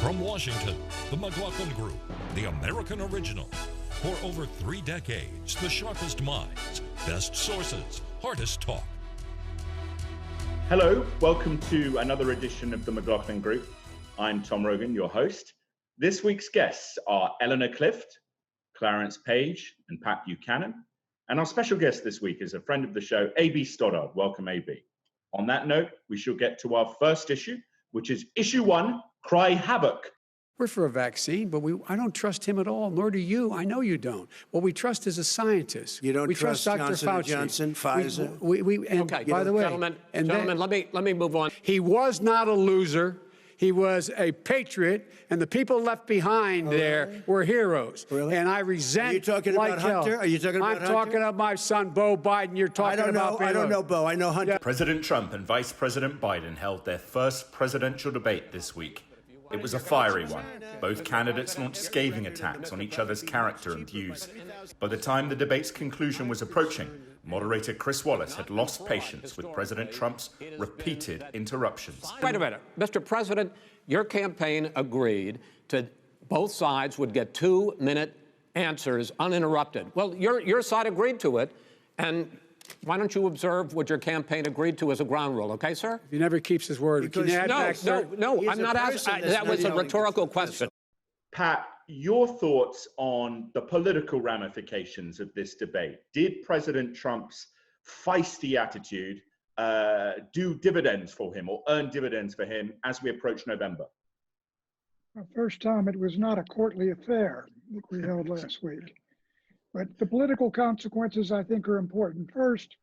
From Washington, the McLaughlin Group, the American original. For over 3 decades, the sharpest minds, best sources, hardest talk. Hello, welcome to another edition of the McLaughlin Group. I'm Tom Rogan, your host. This week's guests are Eleanor Clift, Clarence Page, and Pat Buchanan. And our special guest this week is a friend of the show, A.B. Stoddard. Welcome, A.B. On that note, we shall get to our first issue, which is issue 1, Cry Havoc. We're for a vaccine, but I don't trust him at all, nor do you. I know you don't. What we trust is a scientist. You don't we trust Dr. Johnson Fauci. Johnson, Pfizer? Okay, by the way, gentlemen, let me move on. He was not a loser. He was a patriot, and the people left behind there were heroes. Really? And I resent. Are you talking about Hunter? Are you talking about Hunter? I'm talking about my son, Beau Biden. You're talking about. I don't know Beau. I know Hunter. Yeah. President Trump and Vice President Biden held their first presidential debate this week. It was a fiery one. Both candidates launched scathing attacks on each other's character and views. By the time the debate's conclusion was approaching, moderator Chris Wallace had lost patience with President Trump's repeated interruptions. Wait a minute. Mr. President, your campaign agreed to both sides would get 2-minute answers uninterrupted. Well, your side agreed to it, and why don't you observe what your campaign agreed to as a ground rule, okay, sir? He never keeps his word. Can you add back, sir? No, I'm not asking. That was a rhetorical question. Pat, your thoughts on the political ramifications of this debate. Did President Trump's feisty attitude do dividends for him or earn dividends for him as we approach November? Well, first time it was not a courtly affair that we held last week. But the political consequences, I think, are important. First,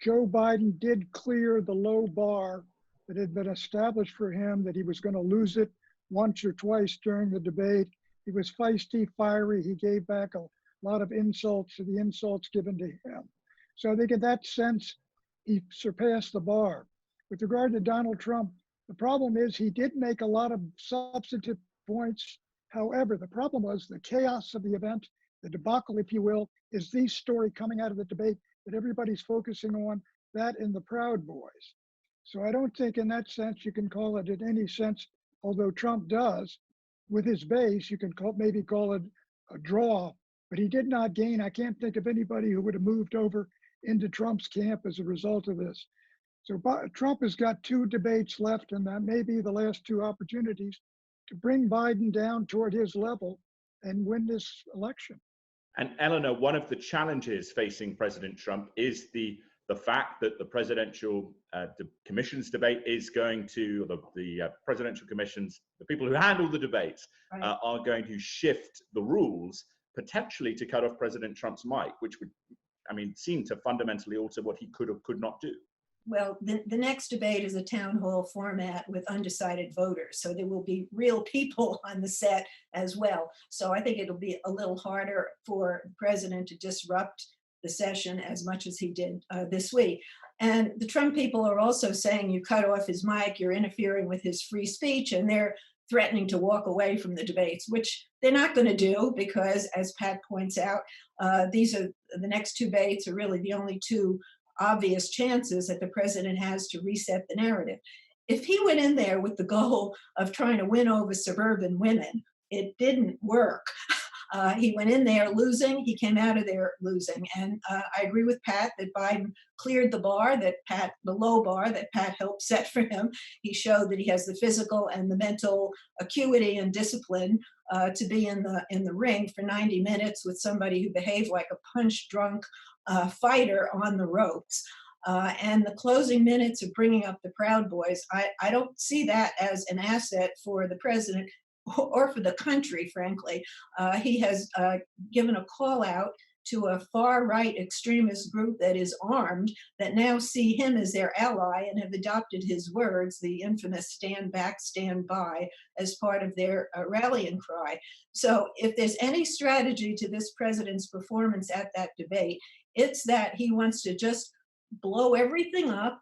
Joe Biden did clear the low bar that had been established for him, that he was going to lose it once or twice during the debate. He was feisty, fiery. He gave back a lot of insults to the insults given to him. So I think in that sense, he surpassed the bar. With regard to Donald Trump, the problem is he did make a lot of substantive points. However, the problem was the chaos of the event. The debacle, if you will, is the story coming out of the debate that everybody's focusing on, that and the Proud Boys. So I don't think in that sense you can call it in any sense, although Trump does, with his base, you can maybe call it a draw, but he did not gain. I can't think of anybody who would have moved over into Trump's camp as a result of this. So Trump has got 2 debates left, and that may be the last 2 opportunities to bring Biden down toward his level and win this election. And Eleanor, one of the challenges facing President Trump is the fact that the presidential commission's debate is going to, the presidential commissions, the people who handle the debates are going to shift the rules potentially to cut off President Trump's mic, which would, seem to fundamentally alter what he could or could not do. Well, the next debate is a town hall format with undecided voters. So there will be real people on the set as well. So I think it'll be a little harder for the president to disrupt the session as much as he did this week. And the Trump people are also saying you cut off his mic, you're interfering with his free speech, and they're threatening to walk away from the debates, which they're not going to do because, as Pat points out, these are the next 2 debates are really the only 2 obvious chances that the president has to reset the narrative. If he went in there with the goal of trying to win over suburban women, it didn't work. He went in there losing, he came out of there losing. And I agree with Pat that Biden cleared the bar, the low bar that Pat helped set for him. He showed that he has the physical and the mental acuity and discipline to be in the ring for 90 minutes with somebody who behaved like a punch-drunk fighter on the ropes. And the closing minutes of bringing up the Proud Boys, I don't see that as an asset for the president or for the country, frankly. He has given a call out to a far-right extremist group that is armed, that now see him as their ally and have adopted his words, the infamous stand back, stand by, as part of their rallying cry. So if there's any strategy to this president's performance at that debate, it's that he wants to just blow everything up,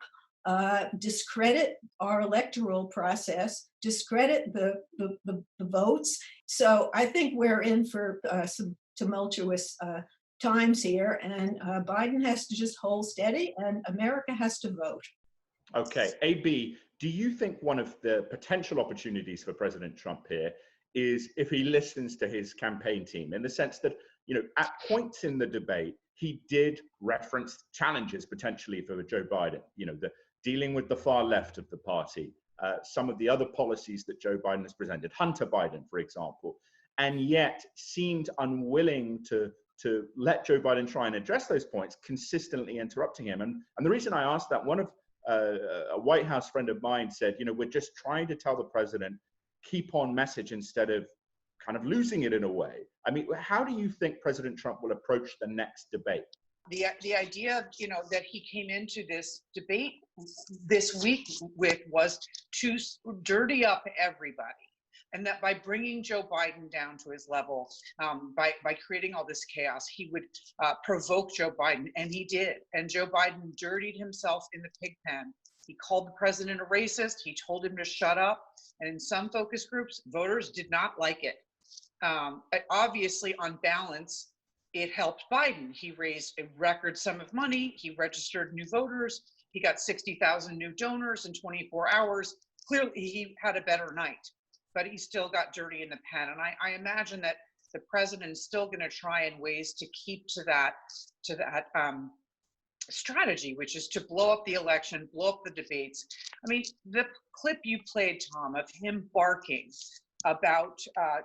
discredit our electoral process, discredit the votes. So I think we're in for some tumultuous times here, and Biden has to just hold steady, and America has to vote. Okay, AB, do you think one of the potential opportunities for President Trump here is if he listens to his campaign team, in the sense that, at points in the debate, he did reference challenges potentially for Joe Biden, the dealing with the far left of the party, some of the other policies that Joe Biden has presented, Hunter Biden, for example, and yet seemed unwilling to let Joe Biden try and address those points, consistently interrupting him. And the reason I asked that, one of a White House friend of mine said, we're just trying to tell the president, keep on message instead of kind of losing it in a way. I mean, how do you think President Trump will approach the next debate? The idea, that he came into this debate this week with was to dirty up everybody. And that by bringing Joe Biden down to his level, by creating all this chaos, he would provoke Joe Biden, and he did. And Joe Biden dirtied himself in the pig pen. He called the president a racist. He told him to shut up. And in some focus groups, voters did not like it. Obviously, on balance, it helped Biden. He raised a record sum of money. He registered new voters. He got 60,000 new donors in 24 hours. Clearly, he had a better night. But he still got dirty in the pen. And I imagine that the president is still going to try in ways to keep to that strategy, which is to blow up the election, blow up the debates. I mean, the clip you played, Tom, of him barking about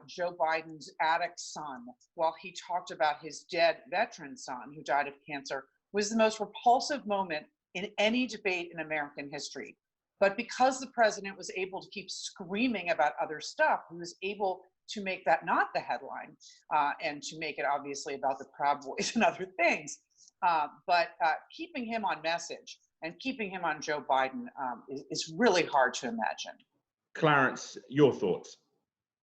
Joe Biden's addict son while he talked about his dead veteran son who died of cancer was the most repulsive moment in any debate in American history. But because the president was able to keep screaming about other stuff, he was able to make that not the headline and to make it obviously about the Proud Boys and other things. But keeping him on message and keeping him on Joe Biden is really hard to imagine. Clarence, your thoughts?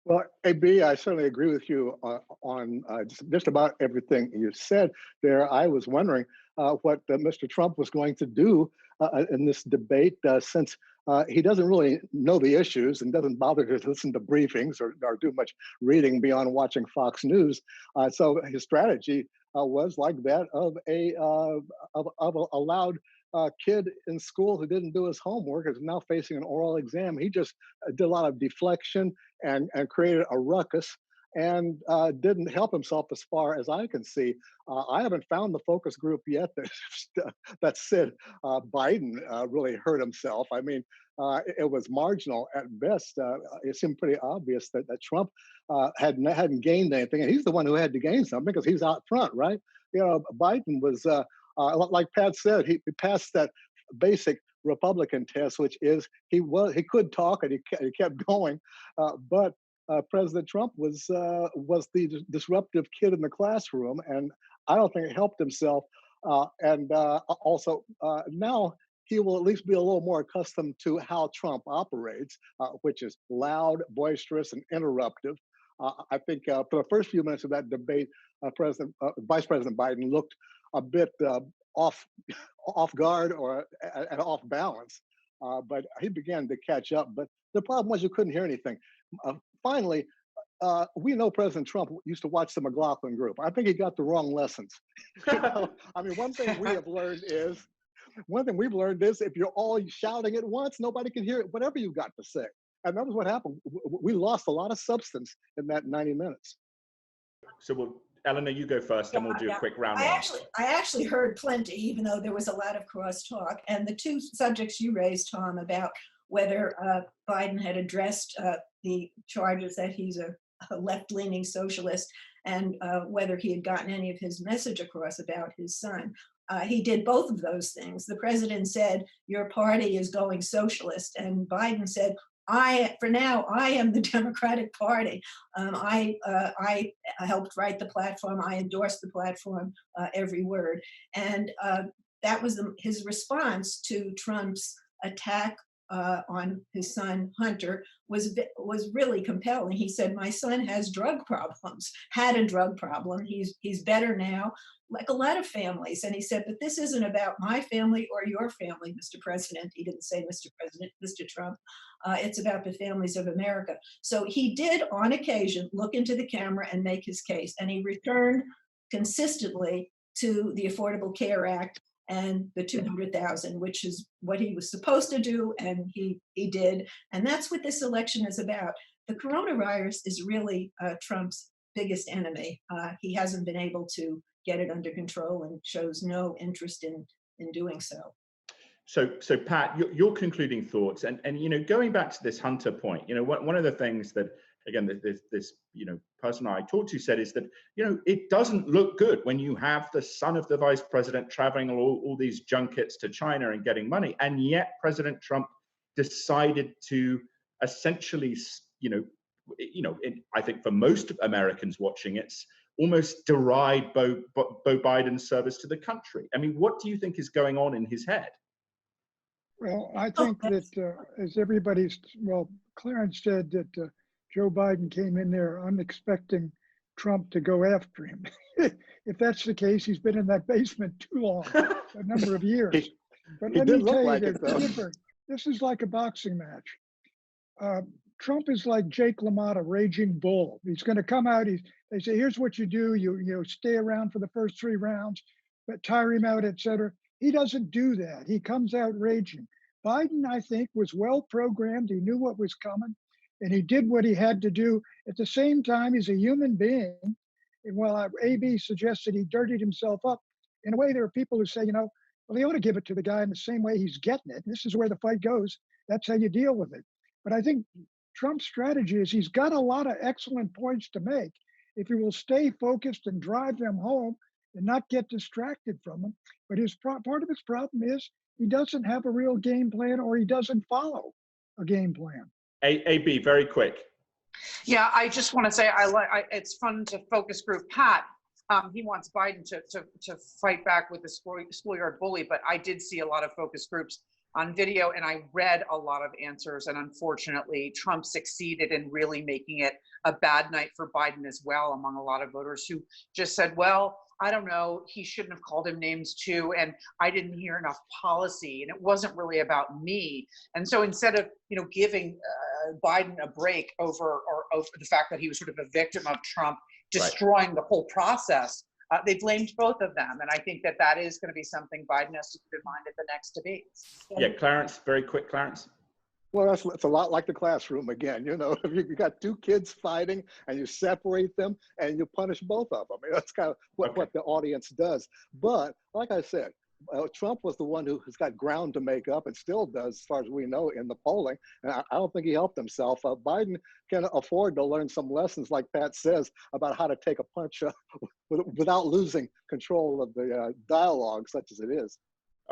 Well, AB, I certainly agree with you on just about everything you said there. I was wondering what Mr. Trump was going to do in this debate, since he doesn't really know the issues and doesn't bother to listen to briefings or do much reading beyond watching Fox News. So his strategy was like that of a loud kid in school who didn't do his homework, is now facing an oral exam. He just did a lot of deflection and created a ruckus and didn't help himself as far as I can see. I haven't found the focus group yet that said Biden really hurt himself. I mean, it was marginal at best. It seemed pretty obvious that Trump hadn't gained anything, and he's the one who had to gain something because he's out front, right? Biden was, like Pat said, he passed that basic Republican test, which is he could talk and he kept going, but President Trump was the disruptive kid in the classroom, and I don't think it helped himself. And also now he will at least be a little more accustomed to how Trump operates, which is loud, boisterous, and interruptive. I think for the first few minutes of that debate, Vice President Biden looked a bit off guard or off balance, but he began to catch up. But the problem was you couldn't hear anything. Finally, we know President Trump used to watch the McLaughlin Group. I think he got the wrong lessons. I mean, one thing we've learned is if you're all shouting at once, nobody can hear it, whatever you've got to say. And that was what happened. We lost a lot of substance in that 90 minutes. So Eleanor, you go first, and we'll do a quick round. I actually heard plenty, even though there was a lot of crosstalk. And the two subjects you raised, Tom, about whether Biden had addressed the charges that he's a left-leaning socialist and whether he had gotten any of his message across about his son. He did both of those things. The president said, your party is going socialist. And Biden said, for now, I am the Democratic Party. I helped write the platform. I endorsed the platform, every word. And that was his response to Trump's attack on his son Hunter was really compelling. He said, my son has drug problems, had a drug problem. He's better now, like a lot of families. And he said, but this isn't about my family or your family, Mr. President. He didn't say Mr. President, Mr. Trump. It's about the families of America. So he did, on occasion, look into the camera and make his case. And he returned consistently to the Affordable Care Act and the 200,000, which is what he was supposed to do, and he did. And that's what this election is about. The coronavirus is really Trump's biggest enemy. He hasn't been able to get it under control and shows no interest in doing so. So Pat, your concluding thoughts, and going back to this Hunter point, one of the things that, again, this person I talked to said is that, it doesn't look good when you have the son of the vice president traveling all these junkets to China and getting money, and yet President Trump decided to essentially, I think for most Americans watching it, almost deride Beau Biden's service to the country. I mean, what do you think is going on in his head? Well, I think that as Clarence said that Joe Biden came in there unexpecting Trump to go after him. If that's the case, he's been in that basement too long, a number of years. But let me tell you, this is like a boxing match. Trump is like Jake LaMotta, raging bull. He's going to come out. They say, here's what you do. You stay around for the first 3 rounds, but tire him out, etc. He doesn't do that. He comes out raging. Biden, I think, was well programmed. He knew what was coming, and he did what he had to do. At the same time, he's a human being. And while AB suggested he dirtied himself up, in a way, there are people who say, well, he ought to give it to the guy in the same way he's getting it. This is where the fight goes. That's how you deal with it. But I think Trump's strategy is he's got a lot of excellent points to make. If he will stay focused and drive them home and not get distracted from them. But part of his problem is he doesn't have a real game plan, or he doesn't follow a game plan. AB, very quick. Yeah, I just want to say it's fun to focus group Pat. He wants Biden to fight back with the schoolyard bully, but I did see a lot of focus groups on video, and I read a lot of answers, and unfortunately, Trump succeeded in really making it a bad night for Biden as well, among a lot of voters who just said, well, I don't know, he shouldn't have called him names too, and I didn't hear enough policy, and it wasn't really about me. And so instead of giving Biden a break over the fact that he was sort of a victim of Trump destroying the whole process, they blamed both of them. And I think that is going to be something Biden has to keep in mind at the next debate. Yeah, Clarence, very quick, Clarence. Well, it's a lot like the classroom again. If you got 2 kids fighting and you separate them and you punish both of them. That's kind of what the audience does. But like I said, Trump was the one who's got ground to make up, and still does, as far as we know, in the polling. And I don't think he helped himself. Biden can afford to learn some lessons, like Pat says, about how to take a punch without losing control of the dialogue, such as it is.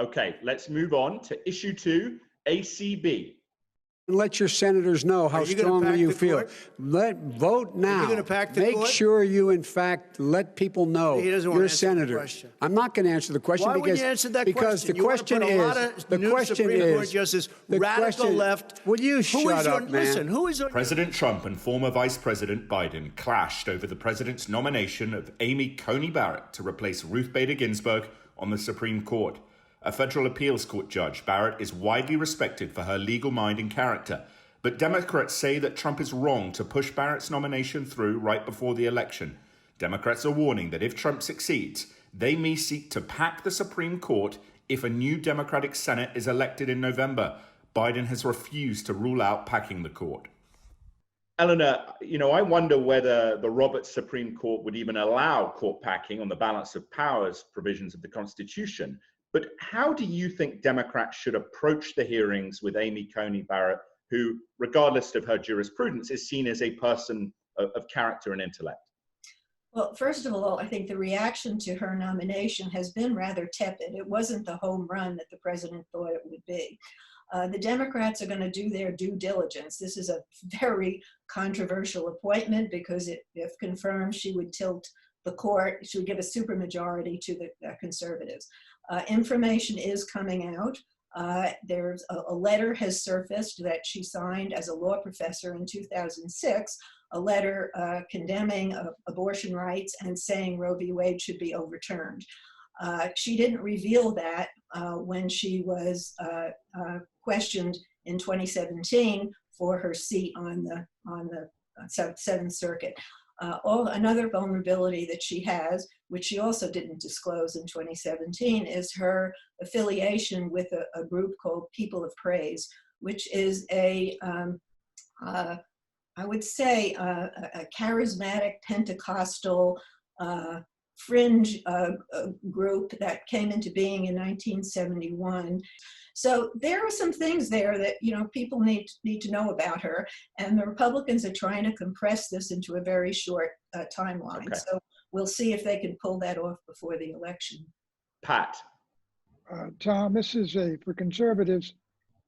Okay, let's move on to issue 2, ACB. Let your senators know how strongly you feel. Vote now. Are you gonna pack the Make court? sure you, in fact, let people know He doesn't want you're a to answer the senator. question. I'm not going to answer the question. Why would you answer that because question? the question you want to put a lot of new Supreme Court justices, radical left. Will you shut up, man? Listen, who is President Trump and former Vice President Biden clashed over the president's nomination of Amy Coney Barrett to replace Ruth Bader Ginsburg on the Supreme Court. A federal appeals court judge, Barrett is widely respected for her legal mind and character. But Democrats say that Trump is wrong to push Barrett's nomination through right before the election. Democrats are warning that if Trump succeeds, they may seek to pack the Supreme Court if a new Democratic Senate is elected in November. Biden has refused to rule out packing the court. Eleanor, I wonder whether the Roberts Supreme Court would even allow court packing on the balance of powers provisions of the Constitution. But how do you think Democrats should approach the hearings with Amy Coney Barrett, who, regardless of her jurisprudence, is seen as a person of character and intellect? Well, first of all, I think the reaction to her nomination has been rather tepid. It wasn't the home run that the president thought it would be. The Democrats are going to do their due diligence. This is a very controversial appointment because if confirmed, she would tilt the court. She would give a supermajority to the conservatives. Information is coming out. There's a letter has surfaced that she signed as a law professor in 2006, a letter condemning abortion rights and saying Roe v. Wade should be overturned. She didn't reveal that when she was questioned in 2017 for her seat on the Seventh Circuit. Another vulnerability that she has, which she also didn't disclose in 2017, is her affiliation with a group called People of Praise, which is I would say, a charismatic Pentecostal fringe group that came into being in 1971. So there are some things there that people need to know about her, and the Republicans are trying to compress this into a very short timeline. Okay. So we'll see if they can pull that off before the election. Pat. Tom, for conservatives,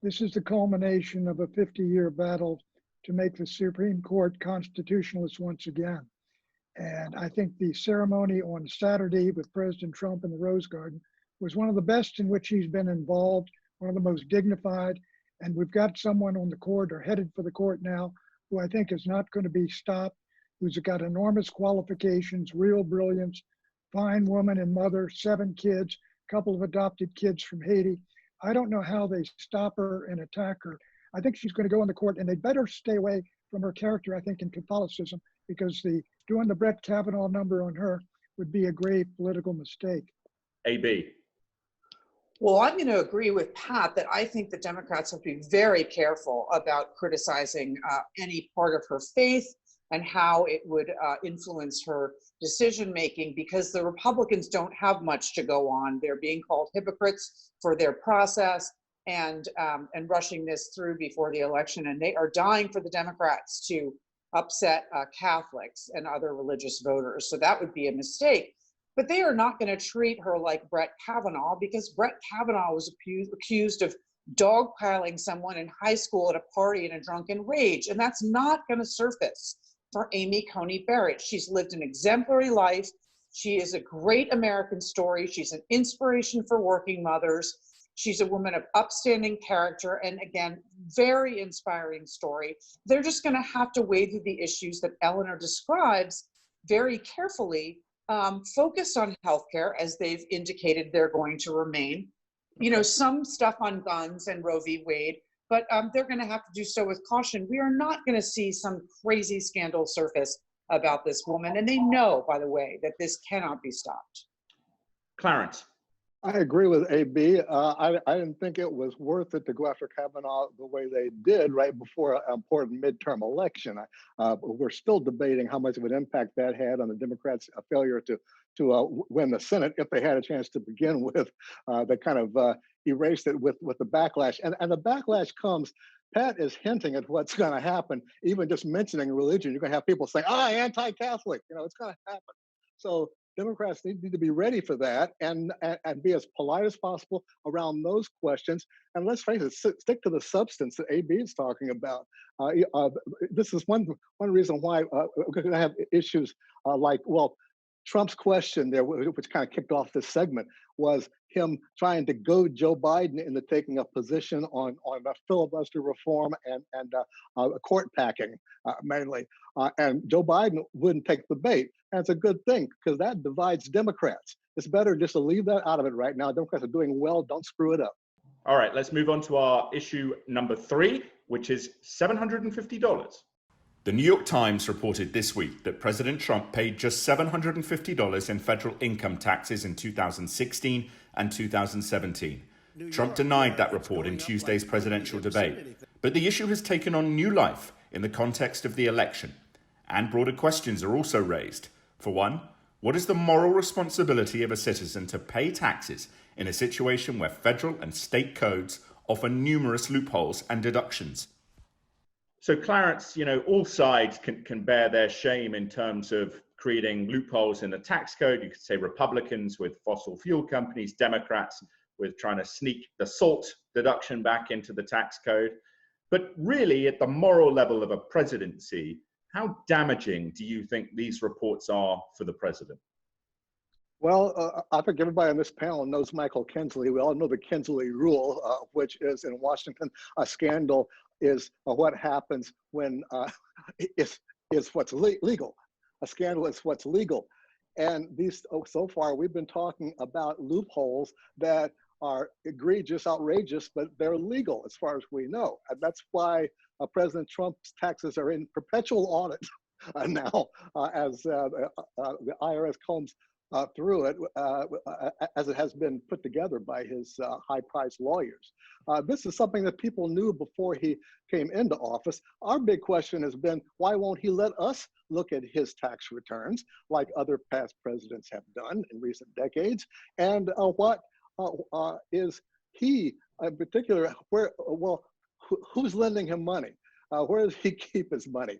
this is the culmination of a 50-year battle to make the Supreme Court constitutionalist once again. And I think the ceremony on Saturday with President Trump in the Rose Garden was one of the best in which he's been involved, one of the most dignified. And we've got someone on the court or headed for the court now who I think is not going to be stopped, who's got enormous qualifications, real brilliance, fine woman and mother, 7 kids, couple of adopted kids from Haiti. I don't know how they stop her and attack her. I think she's going to go in the court, and they better stay away from her character, I think, in Catholicism, because doing the Brett Kavanaugh number on her would be a grave political mistake. AB. Well, I'm going to agree with Pat that I think the Democrats have to be very careful about criticizing any part of her faith and how it would influence her decision-making, because the Republicans don't have much to go on. They're being called hypocrites for their process and rushing this through before the election. And they are dying for the Democrats to upset Catholics and other religious voters. So that would be a mistake. But they are not going to treat her like Brett Kavanaugh, because Brett Kavanaugh was accused of dogpiling someone in high school at a party in a drunken rage. And that's not going to surface for Amy Coney Barrett. She's lived an exemplary life. She is a great American story. She's an inspiration for working mothers. She's a woman of upstanding character and, again, very inspiring story. They're just going to have to wade through the issues that Eleanor describes very carefully, focused on healthcare, as they've indicated they're going to remain. Some stuff on guns and Roe v. Wade, but they're going to have to do so with caution. We are not going to see some crazy scandal surface about this woman. And they know, by the way, that this cannot be stopped. Clarence. I agree with AB. I didn't think it was worth it to go after Kavanaugh the way they did right before an important midterm election. We're still debating how much of an impact that had on the Democrats' failure to win the Senate, if they had a chance to begin with. They kind of erased it with the backlash. And the backlash comes, Pat is hinting at what's going to happen. Even just mentioning religion, you're going to have people saying, anti-Catholic. It's going to happen. So Democrats need to be ready for that and be as polite as possible around those questions. And let's face it, stick to the substance that AB is talking about. This is one reason why we're going to have issues Trump's question there, which kind of kicked off this segment, was him trying to goad Joe Biden into taking a position on filibuster reform and court packing, mainly. And Joe Biden wouldn't take the bait. That's a good thing, because that divides Democrats. It's better just to leave that out of it right now. Democrats are doing well. Don't screw it up. All right, let's move on to our issue number 3, which is $750. The New York Times reported this week that President Trump paid just $750 in federal income taxes in 2016 and 2017. Trump denied that report in Tuesday's presidential debate. But the issue has taken on new life in the context of the election. And broader questions are also raised. For one, what is the moral responsibility of a citizen to pay taxes in a situation where federal and state codes offer numerous loopholes and deductions? So Clarence, all sides can bear their shame in terms of creating loopholes in the tax code. You could say Republicans with fossil fuel companies, Democrats with trying to sneak the SALT deduction back into the tax code. But really, at the moral level of a presidency, how damaging do you think these reports are for the president? Well, I think everybody on this panel knows Michael Kinsley. We all know the Kinsley rule, which is in Washington, a scandal is what happens when is what's legal. A scandal is what's legal. And so far, we've been talking about loopholes that are egregious, outrageous, but they're legal as far as we know. And that's why President Trump's taxes are in perpetual audit now as the IRS combs through it, as it has been put together by his high-priced lawyers. This is something that people knew before he came into office. Our big question has been, why won't he let us look at his tax returns like other past presidents have done in recent decades? And what is he, in particular, who's lending him money? Where does he keep his money?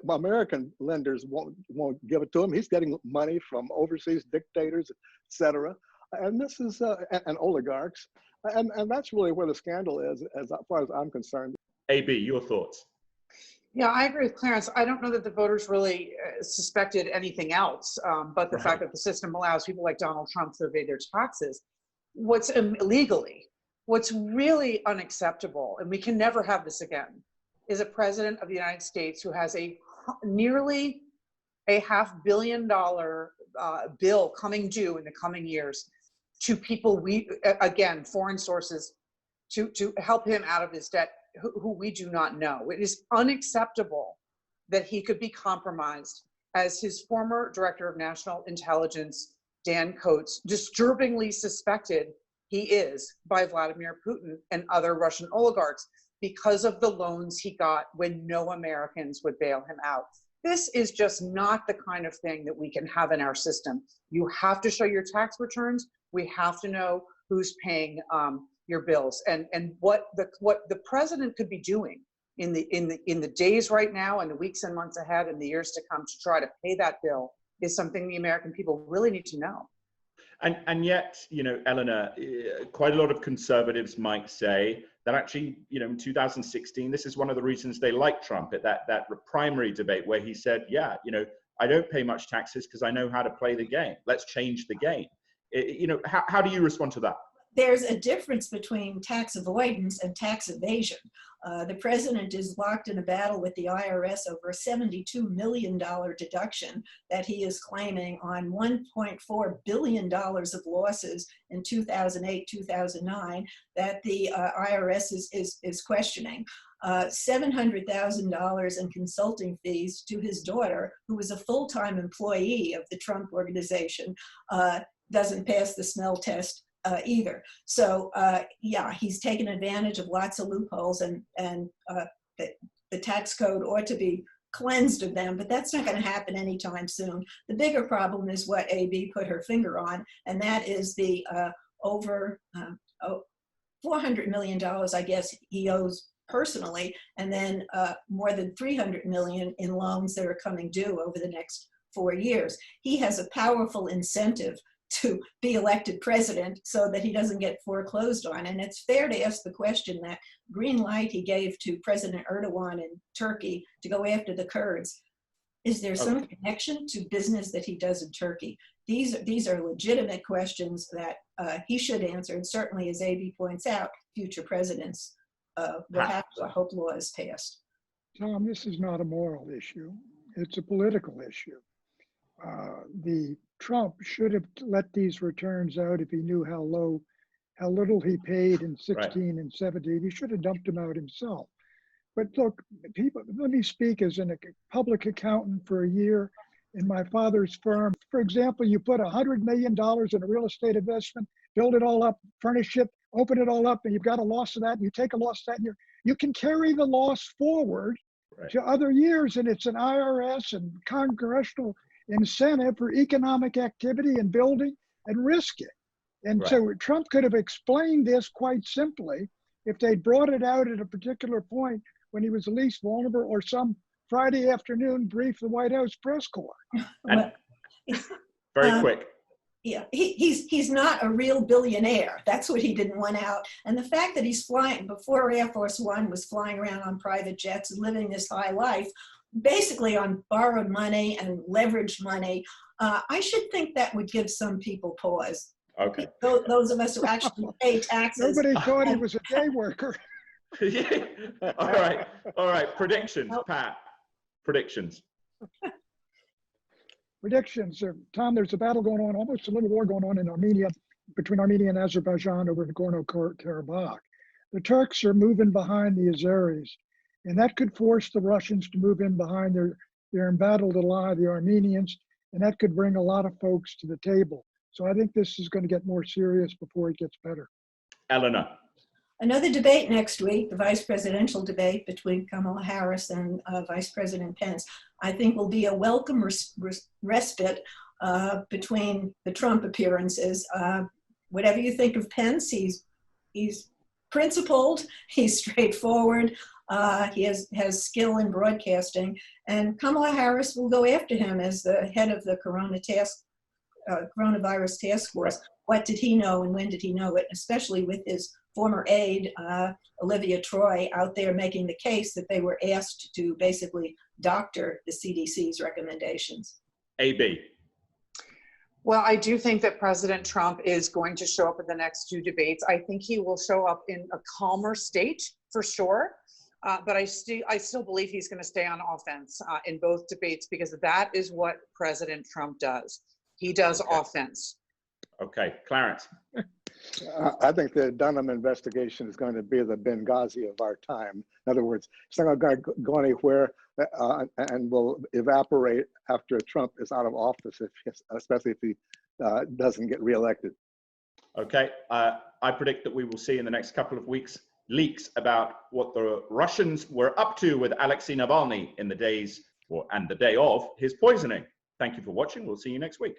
American lenders won't give it to him. He's getting money from overseas dictators, et cetera. And this is, and oligarchs. And that's really where the scandal is, as far as I'm concerned. AB, your thoughts? Yeah, I agree with Clarence. I don't know that the voters really suspected anything else, but the fact that the system allows people like Donald Trump to evade their taxes. What's illegally, what's really unacceptable, and we can never have this again, is a president of the United States who has nearly a $500 million bill coming due in the coming years to people again, foreign sources, to help him out of his debt, who we do not know. It is unacceptable that he could be compromised, as his former director of national intelligence, Dan Coates, disturbingly suspected he is by Vladimir Putin and other Russian oligarchs because of the loans he got when no Americans would bail him out. This is just not the kind of thing that we can have in our system. You have to show your tax returns. We have to know who's paying your bills, and what the president could be doing in the days right now and the weeks and months ahead and the years to come to try to pay that bill is something the American people really need to know. And yet, you know, Eleanor, quite a lot of conservatives might say that actually, you know, in 2016, this is one of the reasons they like Trump at that primary debate where he said, yeah, you know, I don't pay much taxes because I know how to play the game. Let's change the game. You know, how do you respond to that? There's a difference between tax avoidance and tax evasion. The president is locked in a battle with the IRS over a $72 million deduction that he is claiming on $1.4 billion of losses in 2008, 2009 that the IRS is questioning. $700,000 in consulting fees to his daughter, who was a full-time employee of the Trump organization, doesn't pass the smell test either. So yeah, he's taken advantage of lots of loopholes, and the tax code ought to be cleansed of them, but that's not going to happen anytime soon. The bigger problem is what AB put her finger on, and that is the over $400 million, I guess, he owes personally, and then more than $300 million in loans that are coming due over the next 4 years. He has a powerful incentive to be elected president so that he doesn't get foreclosed on. And it's fair to ask the question, that green light he gave to President Erdogan in Turkey to go after the Kurds, is there some connection to business that he does in Turkey? These are legitimate questions that he should answer, and certainly, as AB points out, future presidents will have to. I hope law is passed. Tom, this is not a moral issue. It's a political issue. The Trump should have let these returns out if he knew how little he paid in 16 and 17. He should have dumped them out himself. But look, people, let me speak as a public accountant for a year in my father's firm. For example, you put $100 million in a real estate investment, build it all up, furnish it, open it all up, and you've got a loss of that, and you take a loss of that, and you can carry the loss forward to other years, and it's an IRS and congressional incentive for economic activity and building and risk it. And so Trump could have explained this quite simply if they'd brought it out at a particular point when he was least vulnerable, or some Friday afternoon brief the White House press corps. And very quick. Yeah, he's not a real billionaire. That's what he didn't want out. And the fact that he's flying, before Air Force One was flying around on private jets and living this high life, basically on borrowed money and leveraged money, I should think that would give some people pause. Okay. Those of us who actually pay taxes. Nobody thought he was a day worker. Yeah. All right. Predictions, Pat. Predictions. Predictions. Tom, there's a battle going on, almost a little war going on in Armenia, between Armenia and Azerbaijan over Nagorno-Karabakh. The Turks are moving behind the Azeris, and that could force the Russians to move in behind their They're embattled ally, the Armenians, and that could bring a lot of folks to the table. So I think this is going to get more serious before it gets better. Eleanor. Another debate next week, the vice presidential debate between Kamala Harris and Vice President Pence, I think will be a welcome respite between the Trump appearances. Whatever you think of Pence, he's principled, he's straightforward, he has skill in broadcasting, and Kamala Harris will go after him as the head of the coronavirus task force. What did he know and when did he know it, especially with his former aide, Olivia Troy, out there making the case that they were asked to basically doctor the CDC's recommendations. AB. Well, I do think that President Trump is going to show up at the next two debates. I think he will show up in a calmer state for sure. But I still believe he's going to stay on offense in both debates, because that is what President Trump does. He does offense. Okay, Clarence. I think the Dunham investigation is going to be the Benghazi of our time. In other words, it's not going to go anywhere and will evaporate after Trump is out of office, especially if he doesn't get reelected. Okay, I predict that we will see in the next couple of weeks leaks about what the Russians were up to with Alexei Navalny in the days and the day of his poisoning. Thank you for watching. We'll see you next week.